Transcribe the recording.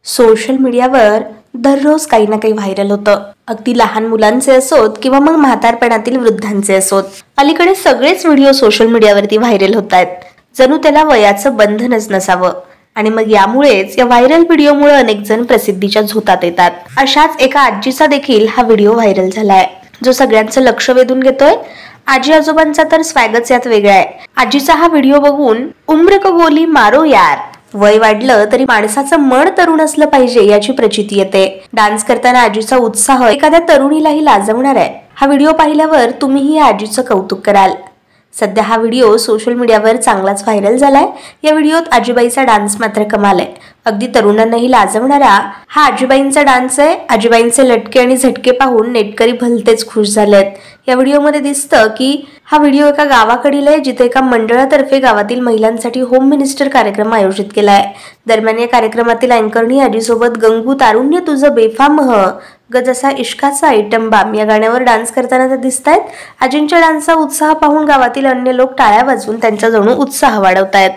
Social मीडियावर दररोज काही ना काही व्हायरल होतं. अगदी लहान मुलांचे असोत किंवा मग म्हातारपणातील वृद्धांचे असोत, अलीकडे सगळेच व्हिडिओ सोशल मीडियावरती व्हायरल होत आहेत. जणू त्याला वयाचं बंधनच नसावं. आणि मग यामुळेच या व्हायरल व्हिडिओमुळे अनेक जण प्रसिद्धीच्या झोतात येतात. अशाच एका आजीचा देखील हा व्हिडिओ व्हायरल झालाय, जो सगळ्यांचं लक्ष वेधून घेतोय. आजी आजोबांचा तर स्वॅगच यात वेगळा आहे. आजीचा हा व्हिडिओ बघून उम्र को गोली मारो यार, वय वाढलं तरी माणसाचं मन तरुण असलं पाहिजे याची प्रचिती येते. डान्स करताना आजीचा उत्साह एखाद्या तरुणीलाही लाजवणार आहे. हा व्हिडिओ पाहिल्यावर तुम्हीही या आजीचं कौतुक कराल. सध्या हा व्हिडिओ सोशल मीडियावर चांगलाच व्हायरल झालाय. या व्हिडिओत आजीबाईचा डान्स मात्र कमाल आहे. अगदी तरुणांनाही लाजवणारा हा आजीबाईंचा डान्स आहे. आजीबाईंचे लटके आणि झटके पाहून नेटकरी भलतेच खुश झालेत. या व्हिडिओमध्ये दिसतं की हा व्हिडिओ एका गावाकडील आहे, जिथे एका मंडळातर्फे गावातील महिलांसाठी होम मिनिस्टर कार्यक्रम आयोजित केलाय. दरम्यान या कार्यक्रमातील अँकरनी आजीसोबत गंगू तारुण्य तुझं बेफाम ग जसा इश्काचा आयटम बाम या गाण्यावर डान्स करताना ते दिसतायत. आजींच्या डान्सचा उत्साह पाहून गावातील अन्य लोक टाळ्या वाजवून त्यांचा जणू उत्साह वाढवतायत.